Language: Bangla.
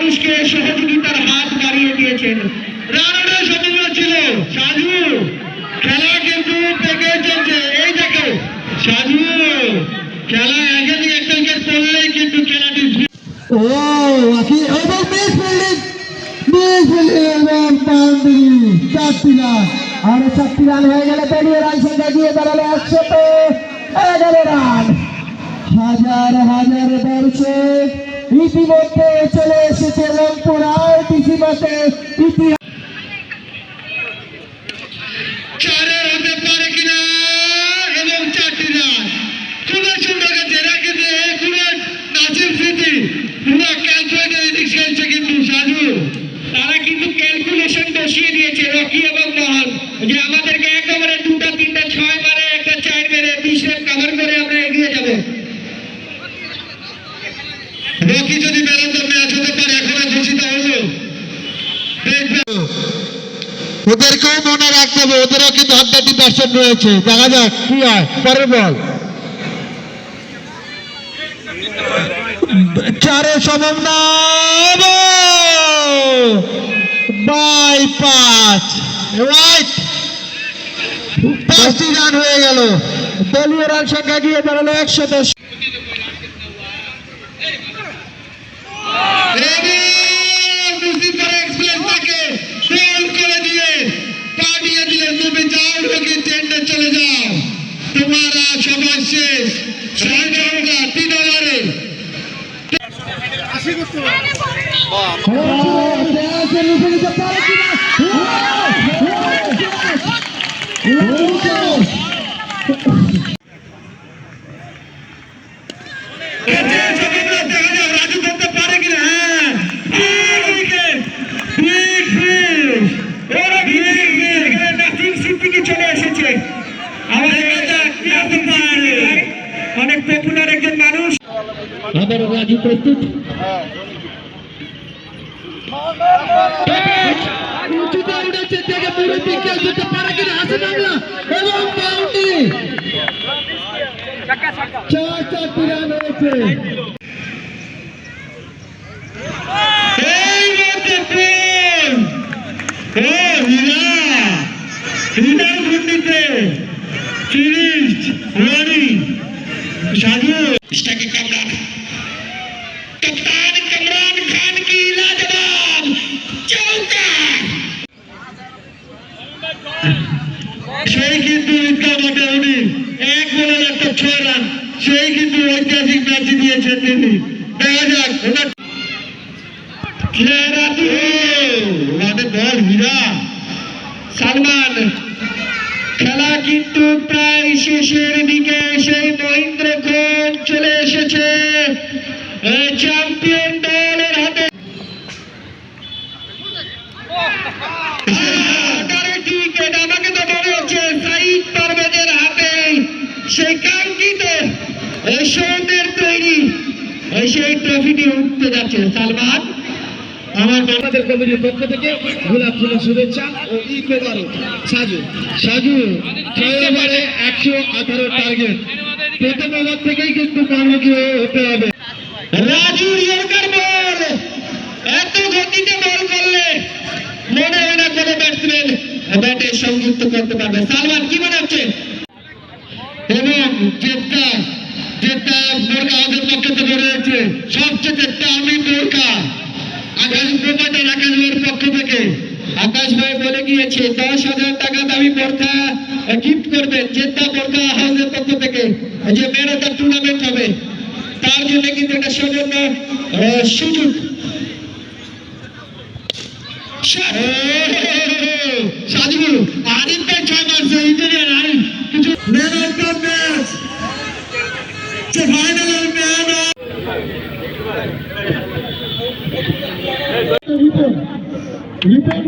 মানুষকে সহযোগিতার হাত বাড়িয়ে দিয়েছেন। রানারের সতীর্থ ছিল সাজু, খেলা কিন্তু পেকে চলছে। এই দেখো সাজু খেলা একাধিক একটা উইকেট পড়লেই কিন্তু খেলাটি ও আকি এবং মিস ফিল্ডিং এবং বাউন্ডারি 4টি রান আর 4টি রান হয়ে গেলে দলীয় রান সংখ্যা গিয়ে দাঁড়ালো 111 রান। হাজার হাজার দর্শক ইতিমধ্যে চলে এসেছে রংপুর আরটিসি মাঠে। ইতিহাস চারের হতে পারে কিনা এবং 4টি রান খুবই সুন্দর কাছে রাখেছে। নাসির স্মৃতি পুরো ক্যালকুলেটর ইনিংস খেলছে কিন্তু সাজু তারা কিন্তু ক্যালকুলেশন বসিয়ে দিয়েছে রকি এবং মোহন যে আমাদেরকে এক ওভারে 2টা 3টা 6 মারে একটা 4 মেরে 20 রান কভার করে আমরা এগিয়ে যাব। রকি যদি বেরোতে ম্যাচ হতে পারে এখন ঘোষিত হলো। ওদেরকেও মনে রাখতে হবে, ওদেরও কিন্তু হাড্ডাটি দর্শন রয়েছে। দেখা যাক কি হয় পরের বল। 4 সম্ভাবনা বাই 5 রাইট। 5টি রান হয়ে গেল। দলীয় রান সংখ্যা গিয়ে দাঁড়ালো 110। চলে যাও তোমারা সবাই শেষ 3 ওভারে রাজু ধরতে পারে কিনা। চলে এসেছে অনেক পপুলার একজন মানুষ। আবার রাজু প্রস্তুত साजू कमरान कप्तान कमरान खान की लाजवाब चौका সেই কিন্তু উইকেট বটে উনি এক বলে একটা 6 রান সেই কিন্তু ঐতিহাসিক ম্যাচ দিয়েছেন তিনি। দেখা যাক বল হীরা সালমান। খেলা কিন্তু প্রায় শেষের দিকে। সেই মহেন্দ্র খান চলে এসেছে চ্যাম্পিয়ন দলের হাতে। আমাকে তো মনে হচ্ছে সাইদ পারভেজের হাতে সেই কাঙ্ক্ষিত সোনের তৈরি সেই ট্রফিটি উঠতে যাচ্ছে। সালমান আমার আমাদের কমিটির পক্ষ থেকে গোলাপ ফুলের শুভেচ্ছা ও ঈদ মোবারক। সাজু 6 ওভারে 118 টার্গেট। প্রথম ওভার থেকেই কিন্তু কর্মী হতে হবে। রাজু ইয়র্কার বল এত গতিতে বল করলে মনে হয় না কোনো ব্যাটসম্যান ব্যাটে সংযুক্ত করতে পারবে। সালমান কি মনে হচ্ছে? এবং জেদ্দা বোরকা আমাদের পক্ষ থেকে রয়েছে সবচেয়ে টার্মিং বোরকা আকাশ প্রোপাইটার আকাশ ভাইয়ের পক্ষ থেকে। আকাশ ভাই বলে গিয়েছে 10,000 টাকা দামি বোরকা গিফট করবেন জেদ্দা বোরকা হাউসের পক্ষ থেকে। যে ম্যান অফ দ্য টুর্নামেন্ট হবে তার জন্য কিন্তু একটা সৌজন্য সুযোগ। সাজিবুল আরিফ ভাই 6 মারছে ইঞ্জিনিয়ার আরিফ কিছু man of the match final man report